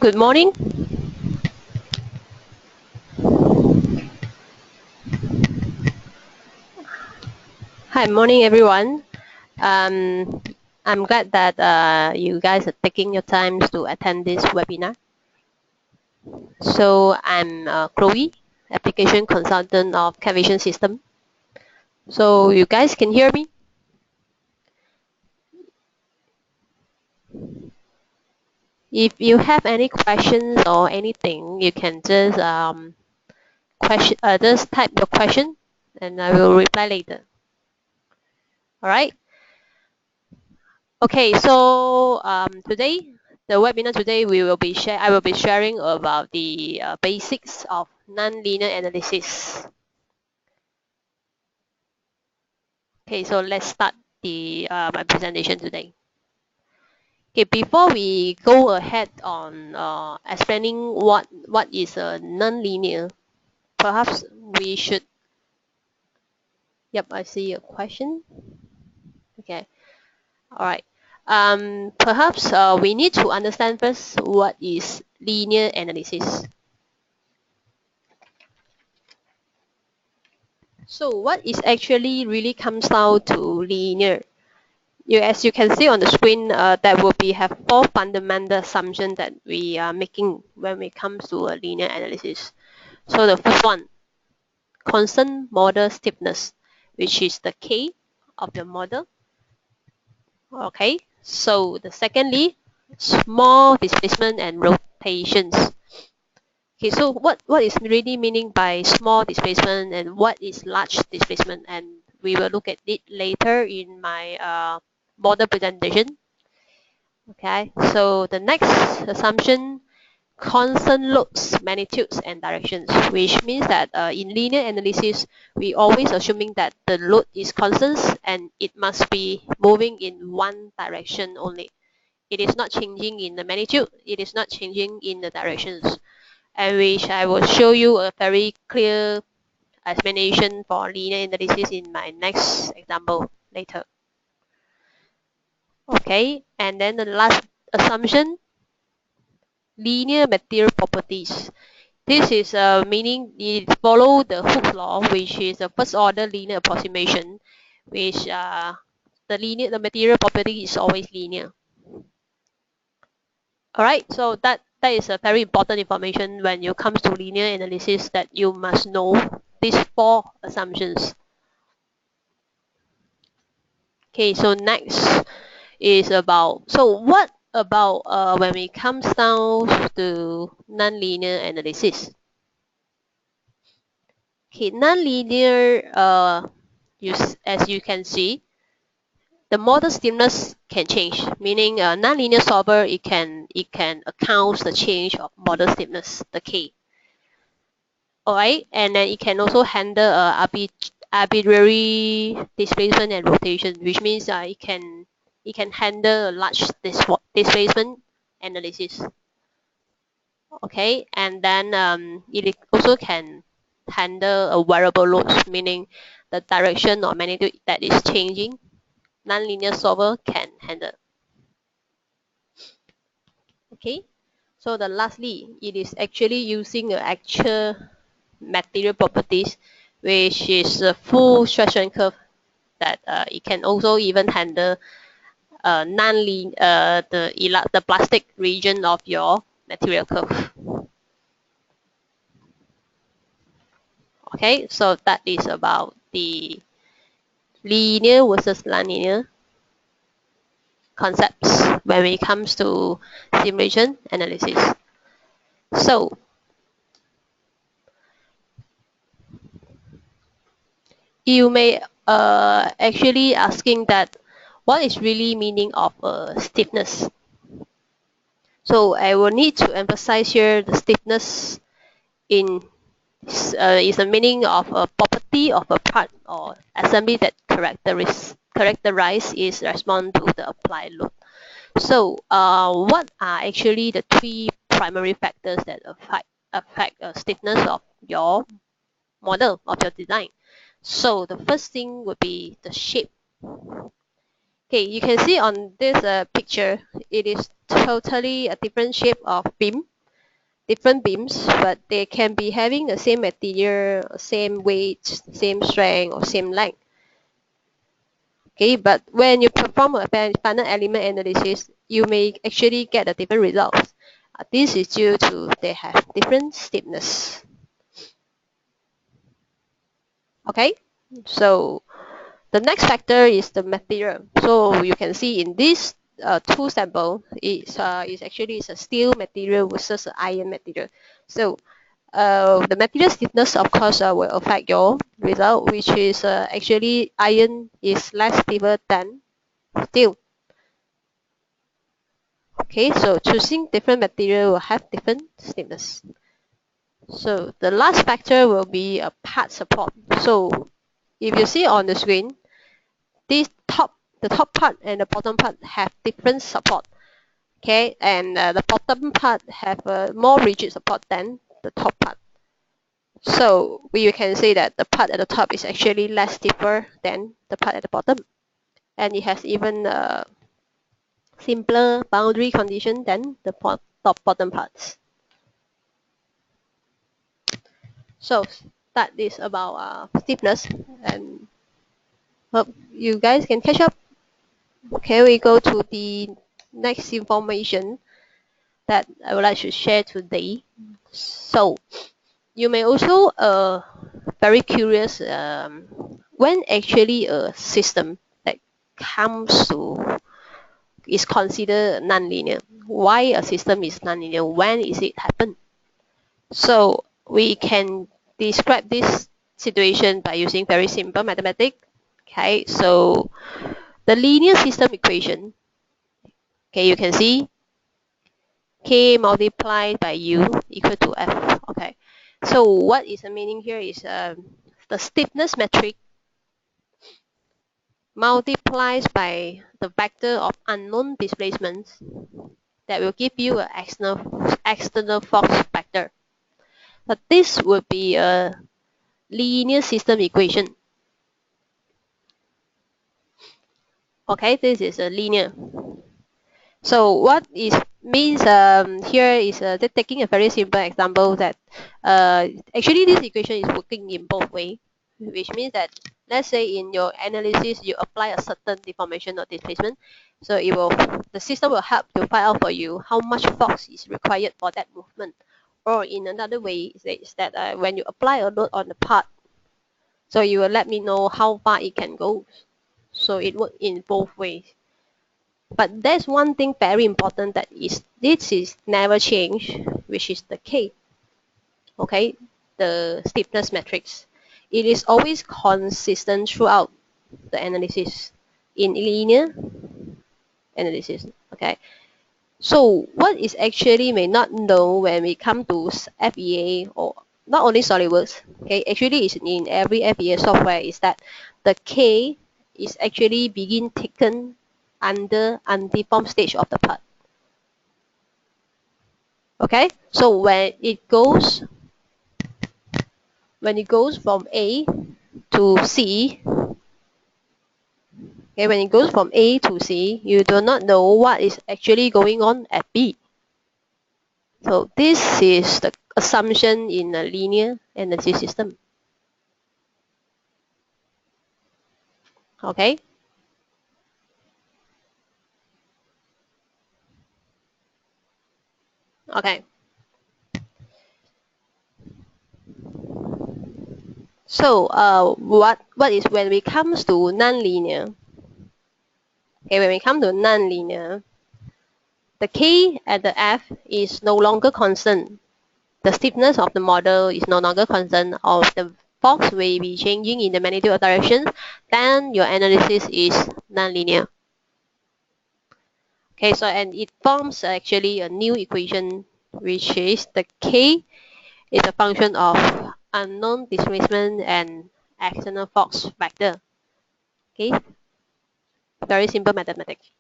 Good morning. Hi, morning everyone. I'm glad that you guys are taking your time to attend this webinar. So I'm Chloe, application consultant of Cavision System. So you guys can hear me? If you have any questions or anything, you can just just type your question, and I will reply later. All right. Okay. So the webinar today, I will be sharing about the basics of nonlinear analysis. Okay. So let's start my presentation today. Okay, before we go ahead on explaining what is a nonlinear, perhaps we should. Yep, I see a question. Okay, all right. Perhaps we need to understand first what is linear analysis. So what is actually really comes down to linear? As you can see on the screen, that will have four fundamental assumptions that we are making when it comes to a linear analysis. So the first one, constant model stiffness, which is the K of the model. Okay. So the secondly, small displacement and rotations. Okay, so what is really meaning by small displacement and what is large displacement? And we will look at it later in my model presentation. Okay, so the next assumption, constant loads, magnitudes, and directions, which means that in linear analysis, we always assuming that the load is constant and it must be moving in one direction only. It is not changing in the magnitude, it is not changing in the directions. And which I will show you a very clear explanation for linear analysis in my next example later. Okay, and then the last assumption, linear material properties. This is meaning it follow the Hooke's law, which is a first order linear approximation, which the material property is always linear. All right, so that is a very important information when you comes to linear analysis, that you must know these four assumptions. Okay, so next is what about when it comes down to nonlinear analysis? Okay, nonlinear, as you can see, the model stiffness can change, meaning a nonlinear solver, it can account the change of model stiffness, the K. Alright, and then it can also handle arbitrary displacement and rotation, which means it can handle a large displacement analysis. Okay, and then it also can handle a variable loads, meaning the direction or magnitude that is changing. Nonlinear solver can handle. Okay, so lastly, it is actually using actual material properties, which is a full stretch and curve, that it can also even handle the plastic region of your material curve. Okay, so that is about the linear versus nonlinear concepts when it comes to simulation analysis. So you may actually asking that what is really meaning of stiffness. So I will need to emphasize here the stiffness is the meaning of a property of a part or assembly that characterize its response to the applied load. So what are actually the three primary factors that affect stiffness of your model, of your design? So the first thing would be the shape. Okay, you can see on this picture, it is totally a different shape of beam. different beams, but they can be having the same material, same weight, same strength, or same length. Okay, but when you perform a final element analysis, you may actually get a different results. This is due to they have different stiffness. Okay, so the next factor is the material. So you can see in this two sample, is actually is a steel material versus an iron material. So the material stiffness, of course, will affect your result, which is actually iron is less stable than steel. Okay, so choosing different material will have different stiffness. So the last factor will be a part support. So if you see on the screen, the top part and the bottom part have different support. Okay, and the bottom part have a more rigid support than the top part. So we can say that the part at the top is actually less stiffer than the part at the bottom, and it has even simpler boundary condition than the top bottom parts. So that is about stiffness, and hope you guys can catch up. Okay, we go to the next information that I would like to share today. So you may also very curious when actually a system that comes to is considered nonlinear. Why a system is nonlinear? When is it happen? So we can describe this situation by using very simple mathematics. Okay, so the linear system equation. Okay, you can see k multiplied by u equal to f. Okay, so what is the meaning here is the stiffness metric multiplies by the vector of unknown displacements that will give you an external force vector. But this would be a linear system equation. Okay, this is a linear. So what is means here is taking a very simple example that actually this equation is working in both ways, which means that let's say in your analysis you apply a certain deformation or displacement, so the system will help to find out for you how much force is required for that movement. Or in another way is that when you apply a load on the part, so you will let me know how far it can go. So it works in both ways. But there's one thing very important that is this is never changed, which is the K. Okay, the stiffness matrix. It is always consistent throughout the analysis in linear analysis. Okay, so what is actually may not know when we come to FEA or not only SolidWorks. Okay, actually is in every FEA software is that the K is actually begin taken under undeformed stage of the part. Okay, so when it goes from A to C, okay, when it goes from A to C, you do not know what is actually going on at B. So this is the assumption in a linear energy system. Okay. Okay. So what is when we comes to nonlinear? Okay, when we come to nonlinear, the K and the F is no longer constant. The stiffness of the model is no longer constant, or the force will be changing in the magnitude of direction, then your analysis is nonlinear. Okay, so and it forms actually a new equation, which is the K is a function of unknown displacement and external force vector. Okay, very simple mathematics.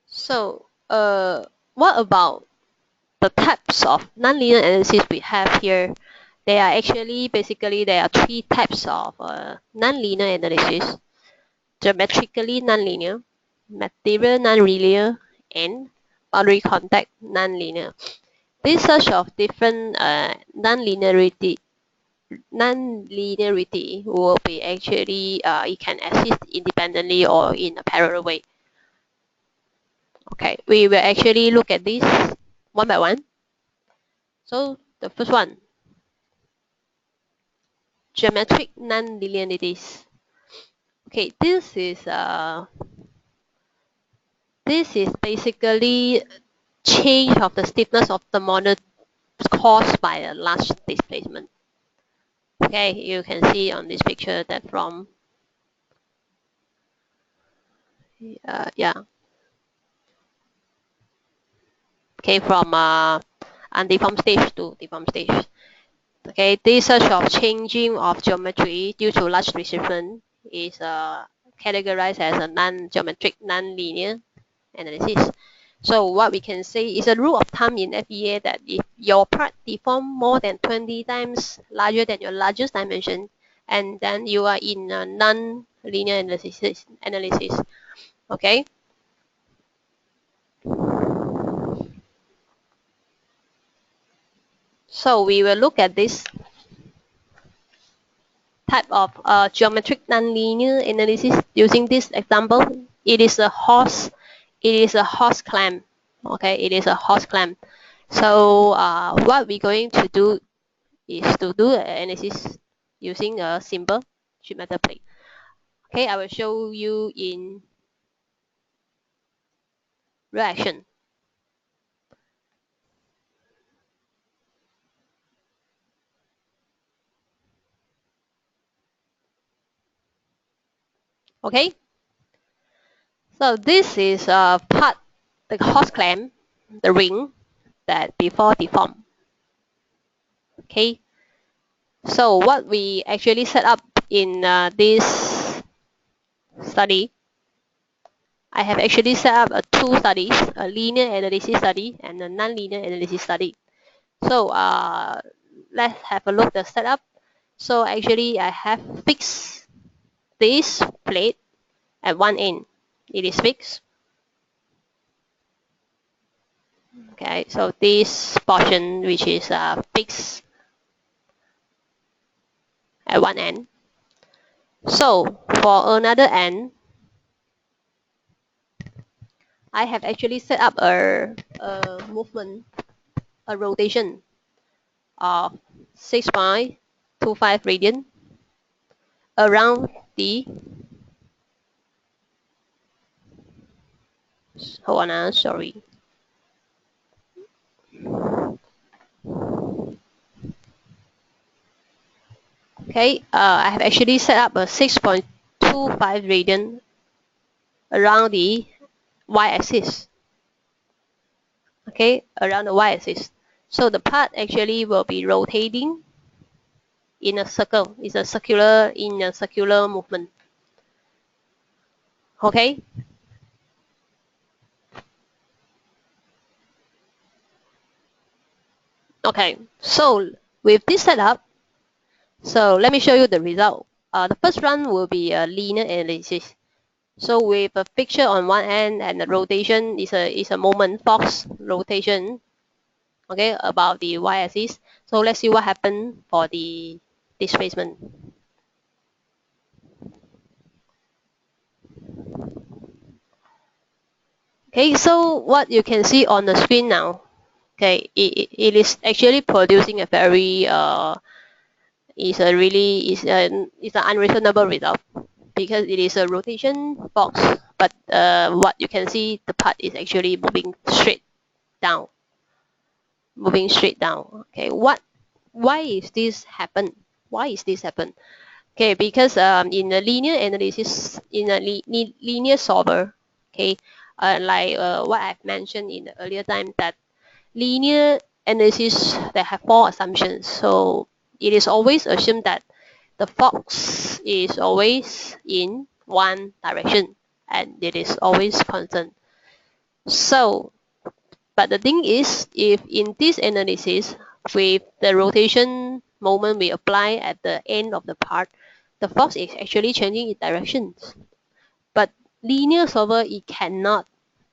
So, what about the types of nonlinear analysis we have here? There are actually basically there are three types of nonlinear analysis. geometrically nonlinear, material nonlinear, and boundary contact nonlinear. This search of different nonlinearity will be actually it can exist independently or in a parallel way. Okay, we will actually look at this one by one. So the first one, geometric nonlinearities. Okay, this is basically change of the stiffness of the model caused by a large displacement. Okay, you can see on this picture that from yeah, okay, from undeformed stage to deformed stage. Okay, this sort of changing of geometry due to large displacement is categorized as a non-geometric nonlinear analysis. So what we can say is a rule of thumb in FEA that if your part deform more than 20 times larger than your largest dimension, and then you are in a non-linear analysis. Okay. So we will look at this type of geometric nonlinear analysis using this example. It is a horse clamp. Okay, it is a horse clamp. So what we're going to do is to do an analysis using a simple sheet metal plate. Okay, I will show you in reaction. Okay, so this is part the horse clamp, the ring that before deformed. Okay, so what we actually set up in this study, I have actually set up two studies, a linear analysis study and a nonlinear analysis study. So let's have a look at the setup. So actually I have fixed this plate at one end. It is fixed. Okay, so this portion which is fixed at one end. So for another end, I have actually set up a movement, a rotation of 6.25 radian around the, hold on, sorry. Okay, I have actually set up a 6.25 radian around the y-axis. Okay, around the y-axis. So the part actually will be rotating in a circle. It's a circular movement. Okay. Okay. So with this setup, so let me show you the result. The first run will be a linear analysis. So with a fixture on one end and the rotation is a moment force rotation. Okay, about the y-axis. So let's see what happened for the displacement. Okay, so what you can see on the screen now, okay, it is actually producing a very is an unreasonable result because it is a rotation box, but what you can see, the part is actually moving straight down, Okay, why is this happen? Why is this happen? Okay, because in a linear analysis, in a linear solver, okay, like what I've mentioned in the earlier time, that linear analysis they have four assumptions. So it is always assumed that the force is always in one direction and it is always constant. So, but the thing is, if in this analysis, with the rotation moment we apply at the end of the part, the force is actually changing its directions. linear solver, it cannot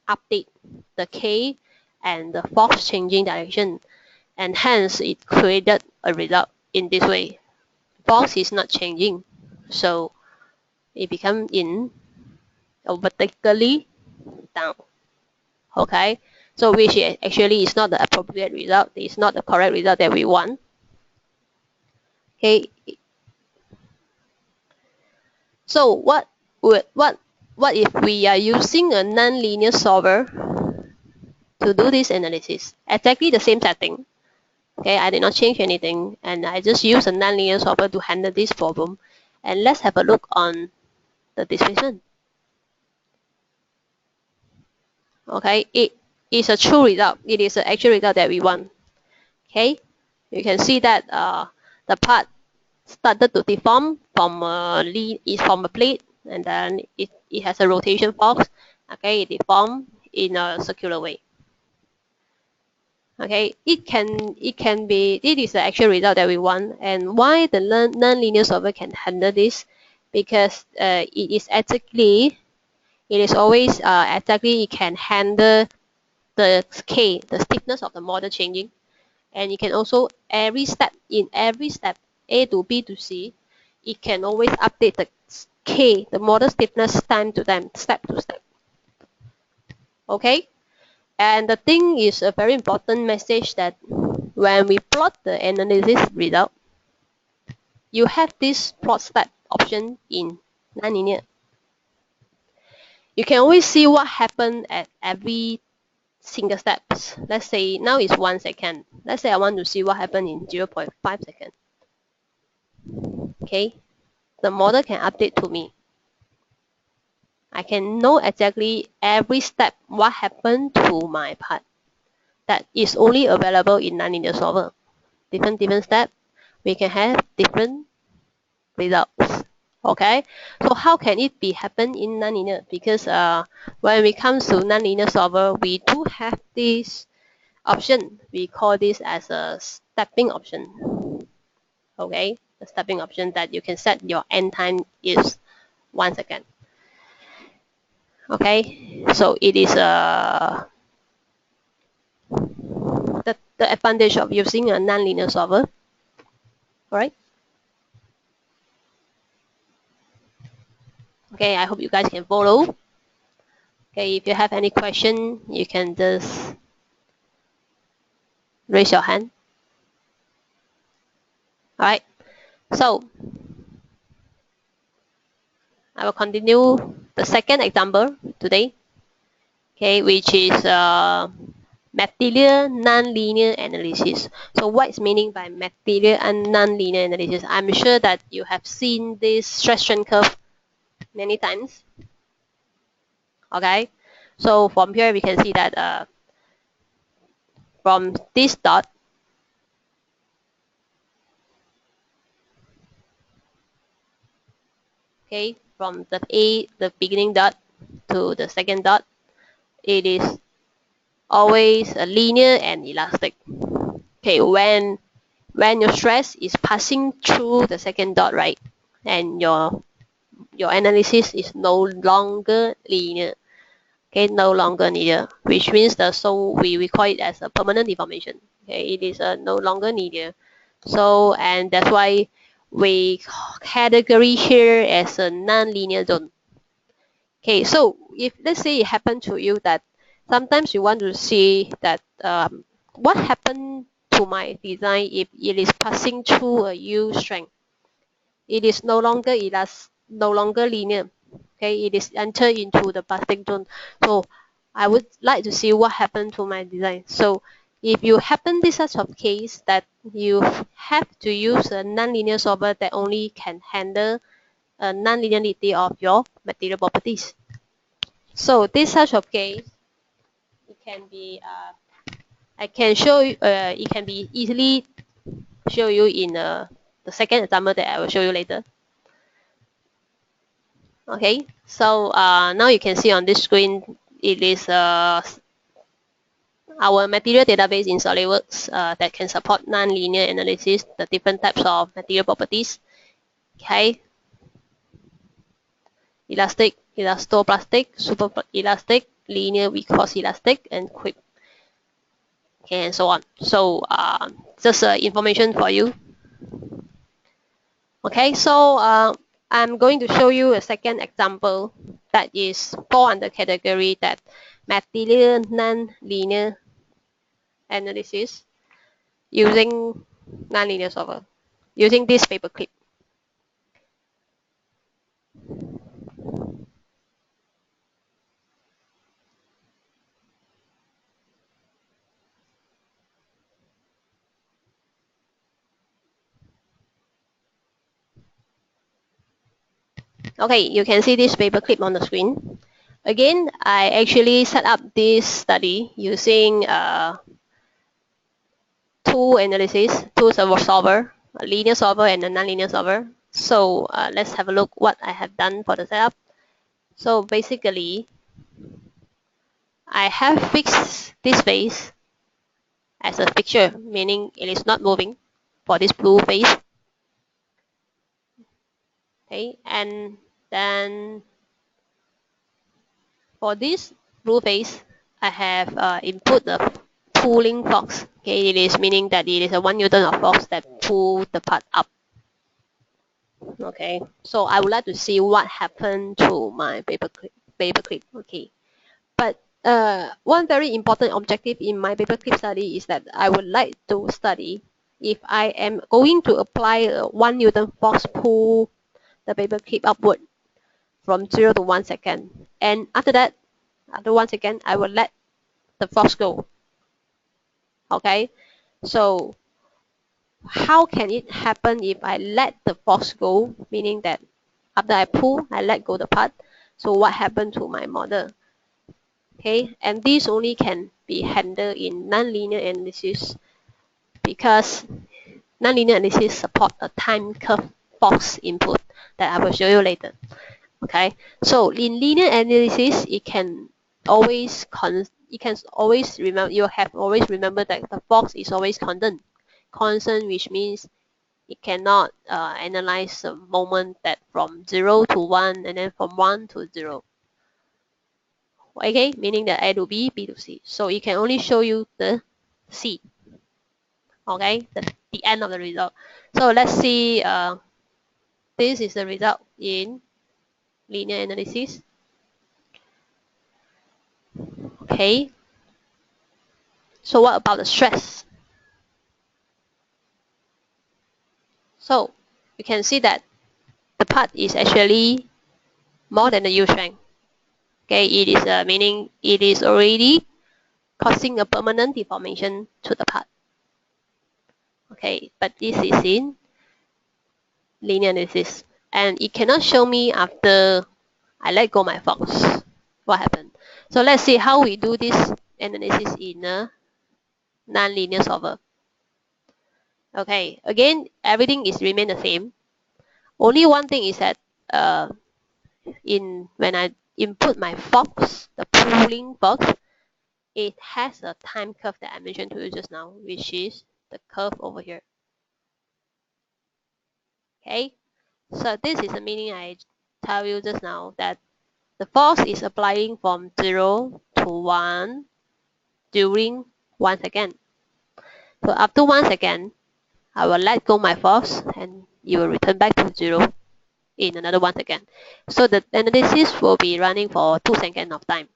update the K and the force changing direction, and hence it created a result in this way. Force is not changing, so it becomes in or vertically down. Okay, so which actually is not the appropriate result. It's not the correct result that we want. Okay, so what if we are using a nonlinear solver to do this analysis? Exactly the same setting. Okay, I did not change anything, and I just use a nonlinear solver to handle this problem. And let's have a look on the displacement. Okay, it is a true result. It is the actual result that we want. Okay, you can see that the part started to deform from a plate, and then it has a rotation force. Okay, it deformed in a circular way. Okay, it is the actual result that we want. And why the nonlinear solver can handle this? Because it is always exactly, it can handle the stiffness of the model changing, and it can also every step A to B to C, it can always update the model stiffness time to time, step to step. Okay, and the thing is a very important message that when we plot the analysis result, you have this plot step option in nonlinear. You can always see what happened at every single steps. Let's say now it's 1 second. Let's say I want to see what happened in 0.5 seconds. Okay, the model can update to me. I can know exactly every step what happened to my part. That is only available in nonlinear solver. Different step, we can have different results. Okay, so how can it be happen in nonlinear? Because when it comes to nonlinear solver, we do have this option. We call this as a stepping option. Okay, the stepping option that you can set your end time is 1 second. Okay, so it is the advantage of using a nonlinear solver. All right. Okay, I hope you guys can follow. Okay, if you have any question, you can just raise your hand. All right. So I will continue the second example today. Okay, which is material nonlinear analysis. So what is meaning by material and nonlinear analysis? I'm sure that you have seen this stress strain curve many times. Okay, so from here we can see that from this dot, okay, from the beginning dot to the second dot, it is always a linear and elastic. Okay, when your stress is passing through the second dot, right, and your analysis is no longer linear. Okay, no longer linear, which means we call it as a permanent deformation. Okay, it is no longer linear. So, and that's why we category here as a non-linear zone. Okay, so if let's say it happened to you that sometimes you want to see that what happened to my design if it is passing through a yield strength. It is no longer linear. Okay, it is entered into the plastic zone. So I would like to see what happened to my design. So if you happen this such of case that you have to use a nonlinear solver that only can handle a nonlinearity of your material properties. So this such of case, it can be I can show you. It can be easily show you in the second example that I will show you later. Okay, so now you can see on this screen, it is our material database in SOLIDWORKS that can support nonlinear analysis, the different types of material properties. Okay, elastic, elastoplastic, super elastic, linear viscous elastic, and quick, okay, and so on. So just information for you. Okay, so I'm going to show you a second example that is fall under category that material non-linear analysis using nonlinear solver, using this paperclip. Okay, you can see this paperclip on the screen. Again, I actually set up this study using two analysis, two solver, a linear solver and a nonlinear solver. So let's have a look what I have done for the setup. So basically, I have fixed this face as a fixture, meaning it is not moving for this blue face. Okay, and then for this blue face, I have input the pulling force. Okay, it is meaning that it is a 1 Newton of force that pull the part up. Okay, so I would like to see what happened to my paperclip. Okay, but one very important objective in my paperclip study is that I would like to study if I am going to apply a 1 Newton force pull the paperclip upward from 0 to 1 second, and after that, after 1 second, I will let the force go. Okay, so how can it happen if I let the force go, meaning that after I pull, I let go the part. So what happened to my model? Okay, and this only can be handled in nonlinear analysis because nonlinear analysis support a time curve force input that I will show you later. Okay, so in linear analysis, it can always remember, you have always remember that the force is always constant, which means it cannot analyze a moment that from 0 to 1 and then from 1 to 0. Okay, meaning that A to B, B to C. So it can only show you the C. Okay, the end of the result. So let's see, this is the result in linear analysis. Okay, so what about the stress? So you can see that the part is actually more than the yield strength. Okay, it is meaning it is already causing a permanent deformation to the part. Okay, but this is in linear analysis, and it cannot show me after I let go my force what happened. So let's see how we do this analysis in a nonlinear solver. Okay, again, everything is remain the same. Only one thing is that when I input my force, the pulling force, it has a time curve that I mentioned to you just now, which is the curve over here. Okay, so this is the meaning I tell you just now, that the force is applying from 0 to 1 during 1 second. So after 1 second, I will let go my force and it will return back to 0 in another 1 second. So the analysis will be running for 2 seconds of time.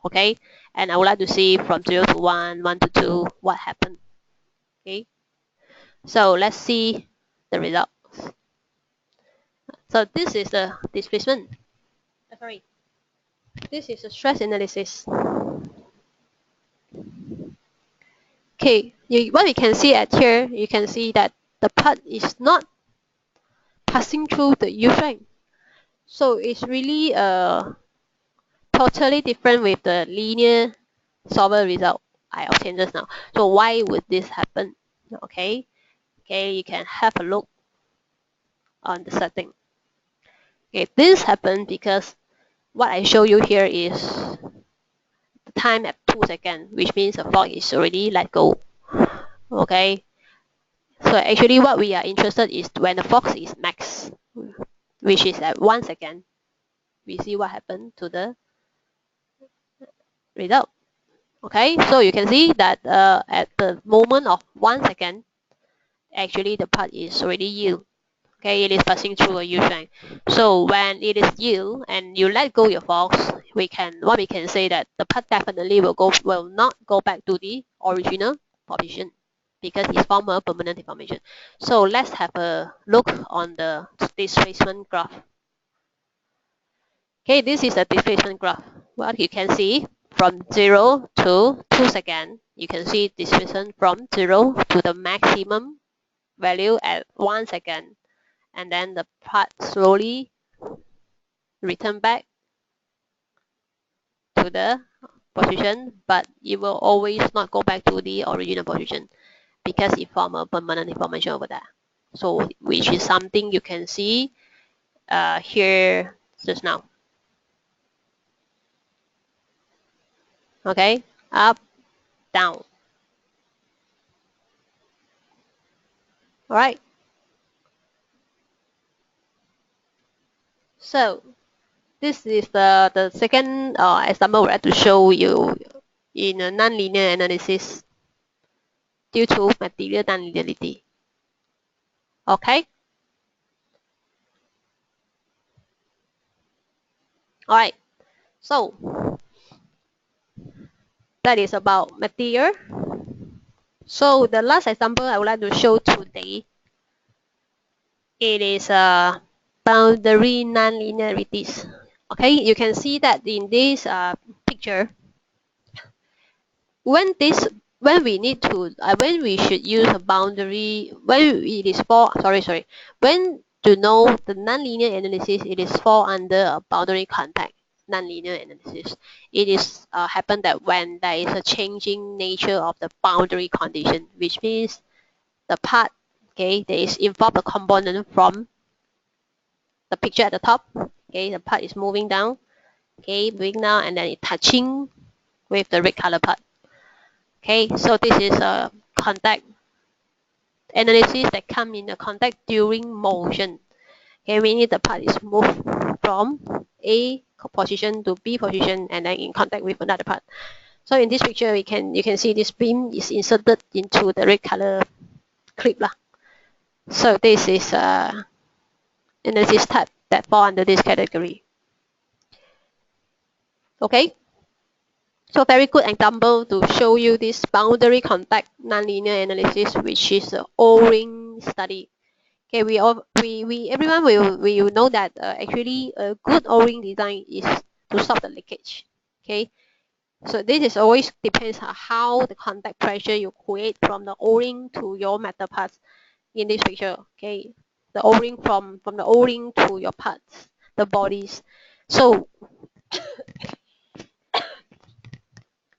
Okay, and I would like to see from 0 to 1, 1 to 2, what happened. Okay, so let's see the results. So this is the displacement. Sorry, this is a stress analysis. Okay, what we can see at here, you can see that the part is not passing through the yield strength. So it's really totally different with the linear solver result I obtained just now. So why would this happen? Okay, you can have a look on the setting. Okay, this happened because what I show you here is the time at 2 seconds, which means the fork is already let go. Okay, so actually what we are interested is when the force is max, which is at 1 second. we see what happened to the result. Okay, so you can see that at the moment of 1 second, actually the part is already yield. Okay, it is passing through a yield strength. So when it is yield and you let go your force, we can say that the part definitely will not go back to the original position because it's form a permanent deformation. So let's have a look on the displacement graph. Okay, this is a displacement graph. What you can see from 0 to 2 seconds, you can see displacement from 0 to the maximum value at 1 second. And then the part slowly return back to the position, but it will always not go back to the original position because it forms a permanent deformation over there. So which is something you can see here just now. Okay, up, down. All right. So this is the second example I would like to show you in a nonlinear analysis due to material nonlinearity. Okay. All right. So that is about material. So the last example I would like to show today, it is boundary nonlinearities. Okay, you can see that in this picture, when we need to when we should use a boundary, when it is when to know the nonlinear analysis, it is fall under a boundary contact nonlinear analysis. It is happen that when there is a changing nature of the boundary condition, which means the part, okay, there is involved a component from the picture at the top. Okay, the part is moving down, okay, moving down, and then it touching with the red color part. Okay, so this is a contact analysis that come in a contact during motion. Okay, meaning the part is moved from A position to B position and then in contact with another part. So in this picture, you can see this beam is inserted into the red color clip lah. So this is analysis type that fall under this category. Okay. So very good example to show you this boundary contact nonlinear analysis, which is the O-ring study. Okay, everyone will know that actually a good O-ring design is to stop the leakage. Okay, so this is always depends on how the contact pressure you create from the O-ring to your metal parts. In this picture, okay, the O-ring from the O-ring to your parts, the bodies. So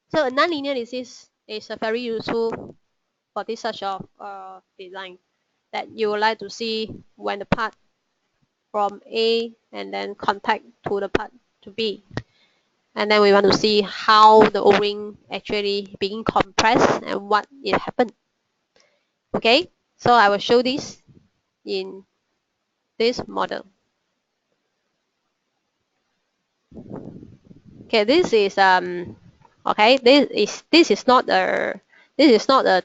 So a nonlinear analysis is very useful for this such of design that you would like to see when the part from A and then contact to the part to B. And then we want to see how the O-ring actually being compressed and what it happened. Okay, so I will show this in this model. Okay, this is okay, this is not a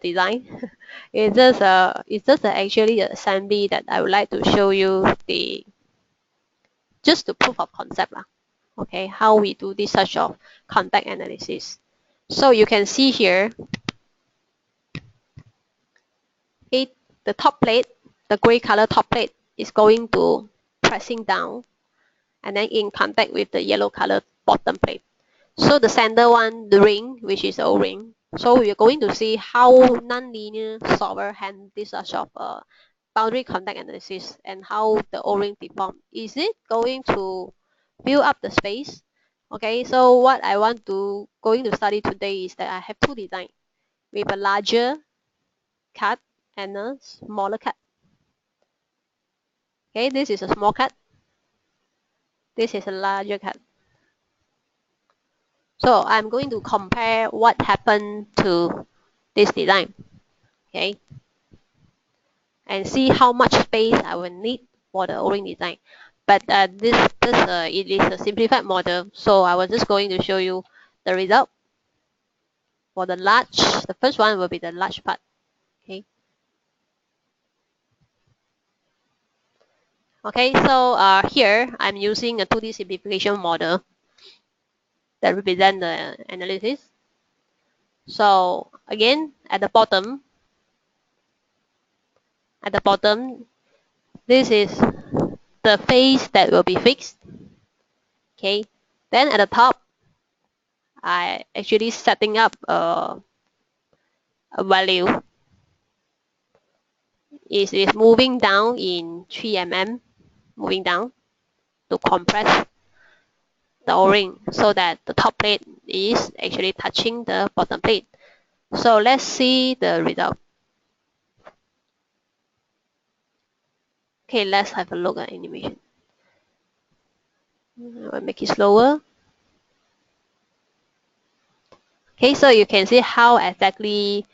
design. It's just actually an assembly that I would like to show you just to proof of concept lah. Okay, how we do this such of contact analysis. So you can see here, the top plate, the gray color top plate is going to pressing down and then in contact with the yellow color bottom plate. So the center one, the ring, which is the O-ring. So we're going to see how nonlinear solver handle this sort of boundary contact analysis and how the O-ring deform. Is it going to fill up the space? Okay, so what I want to going to study today is that I have two designs with a larger cut and a smaller cut. Okay, this is a small cut. This is a larger cut. So I'm going to compare what happened to this design, okay, and see how much space I will need for the O-ring design. But it is a simplified model, so I was just going to show you the result for the large. The first one will be the large part. Okay. Okay. So here I'm using a 2D simplification model that represent the analysis. So again, at the bottom, this is the phase that will be fixed. Okay. Then at the top, I actually setting up a value. Is moving down in 3 mm, moving down to compress the O-ring so that the top plate is actually touching the bottom plate. So let's see the result. Okay, let's have a look at animation. I'll make it slower. Okay, so you can see how exactly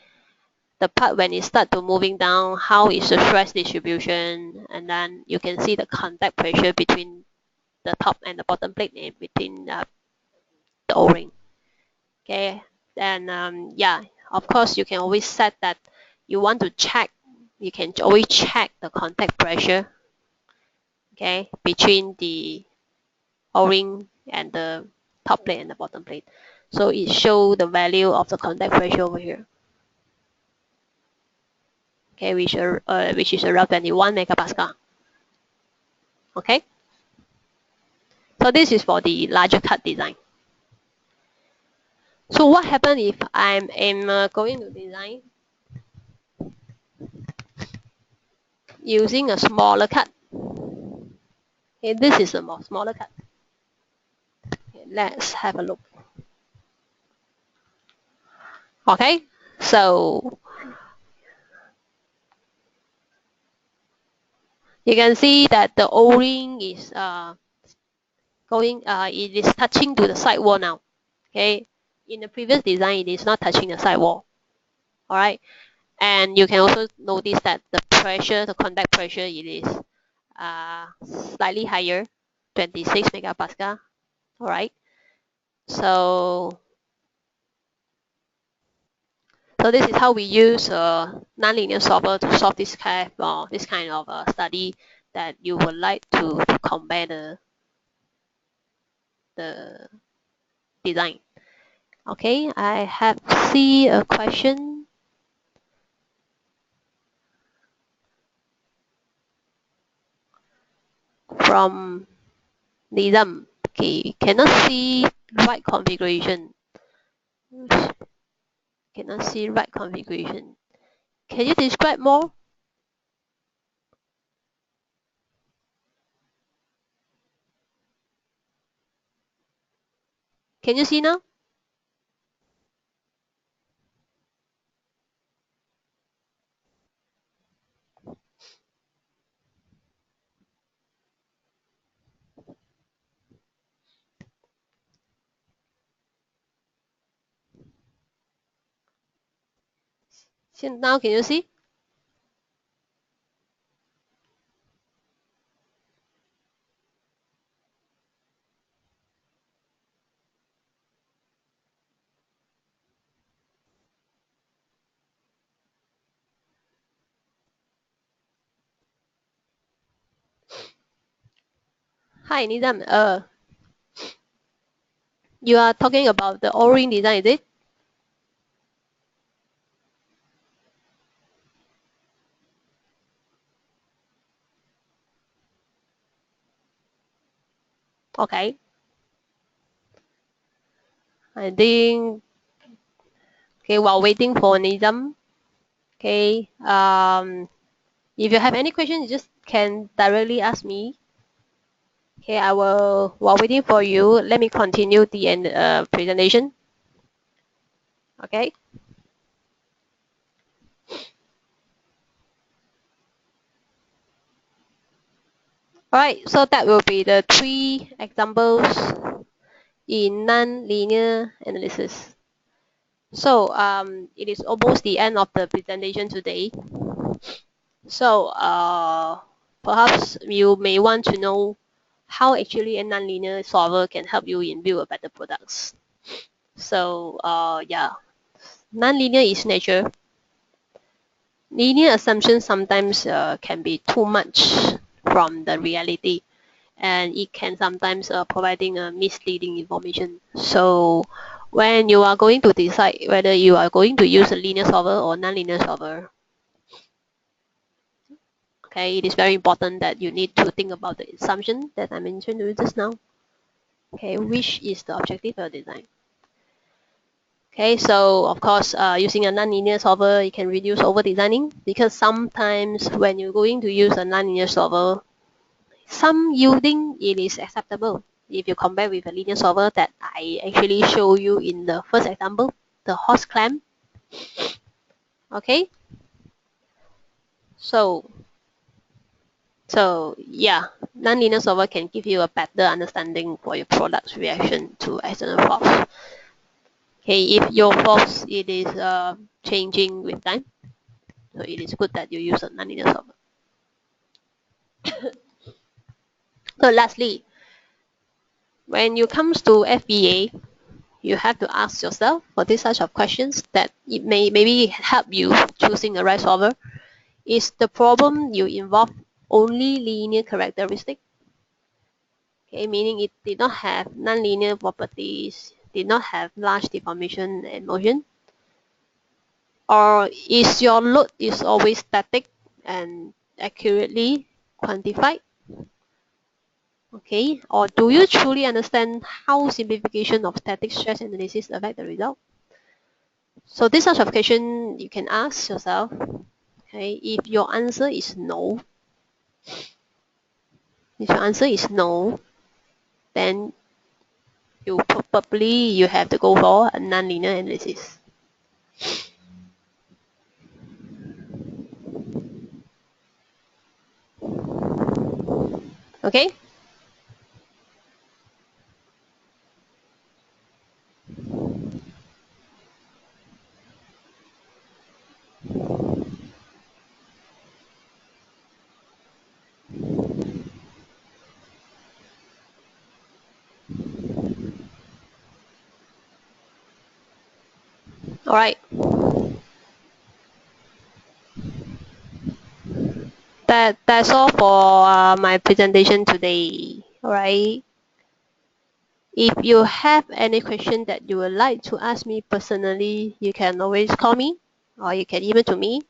the part when it starts to moving down, how is the stress distribution, and then you can see the contact pressure between the top and the bottom plate and between the O-ring. Okay, and yeah, of course you can always set that you want to check. You can always check the contact pressure. Okay, between the O-ring and the top plate and the bottom plate. So it shows the value of the contact pressure over here. Okay, which is around 21 megapascal. Okay, so this is for the larger cut design. So what happens if I'm going to design using a smaller cut? Okay, this is a more smaller cut. Okay, let's have a look. Okay, so you can see that the O-ring is it is touching to the side wall now. Okay, in the previous design, it is not touching the side wall. All right, and you can also notice that the pressure, the contact pressure, it is slightly higher, 26 megapascal. All right, so this is how we use nonlinear solver to solve this kind of study that you would like to compare the design. Okay, I have see a question from Nizam. Okay, cannot see right configuration. Cannot see right configuration. Can you describe more? Can you see now? Now can you see? Hi Nizam. You are talking about the O-ring design, is it? Okay. I think okay, while waiting for Nizam. Okay. If you have any questions, you just can directly ask me. Okay, I will while waiting for you, let me continue the presentation. Okay. Alright, so that will be the 3 examples in non-linear analysis. So it is almost the end of the presentation today. So perhaps you may want to know how actually a nonlinear solver can help you in build a better products. So yeah, nonlinear is nature. Linear assumptions sometimes can be too much from the reality, and it can sometimes providing a misleading information. So when you are going to decide whether you are going to use a linear solver or nonlinear solver, okay, it is very important that you need to think about the assumption that I mentioned to you just now. Okay, which is the objective of design. Okay, so of course, using a nonlinear solver, it can reduce over designing, because sometimes when you're going to use a nonlinear solver, some yielding it is acceptable. If you compare with a linear solver that I actually show you in the first example, the horse clamp. Okay, so yeah, nonlinear solver can give you a better understanding for your product's reaction to external force. Okay, if your force it is changing with time, so it is good that you use a nonlinear solver. So lastly, when you comes to FBA, you have to ask yourself for this such of questions that it may maybe help you choosing the right solver. Is the problem you involve only linear characteristic? Okay, meaning it did not have nonlinear properties, did not have large deformation and motion, or is your load is always static and accurately quantified? Okay, or do you truly understand how simplification of static stress analysis affect the result? So this sort of question you can ask yourself. Okay, if your answer is no, then you probably you have to go for a nonlinear analysis. Okay. All right. That's all for my presentation today. All right. If you have any question that you would like to ask me personally, you can always call me or you can email to me.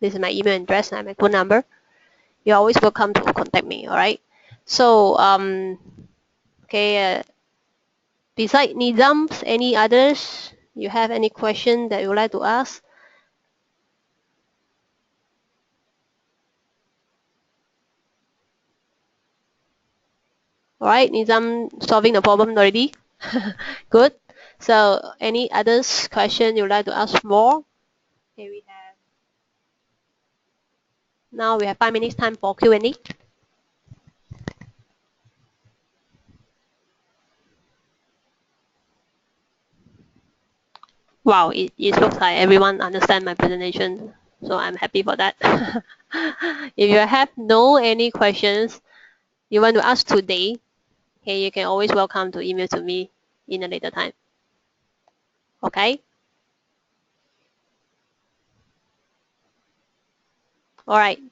This is my email address and my phone number. You're always welcome to contact me. All right. So okay. Beside Nizams, any others? You have any question that you would like to ask? All right, Nizam solving the problem already. Good. So any others question you'd like to ask more? Okay, now we have 5 minutes time for Q&A. Wow, it looks like everyone understand my presentation, so I'm happy for that. If you have no any questions you want to ask today, okay, you can always welcome to email to me in a later time. Okay. All right.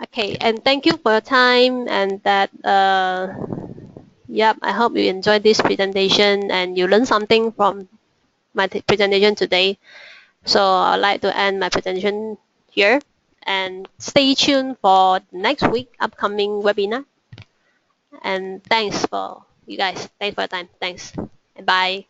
Okay, and thank you for your time and that yep, I hope you enjoyed this presentation and you learned something from my presentation today. So I'd like to end my presentation here and stay tuned for next week upcoming webinar. And thanks for you guys. Thanks for your time. Thanks. And bye.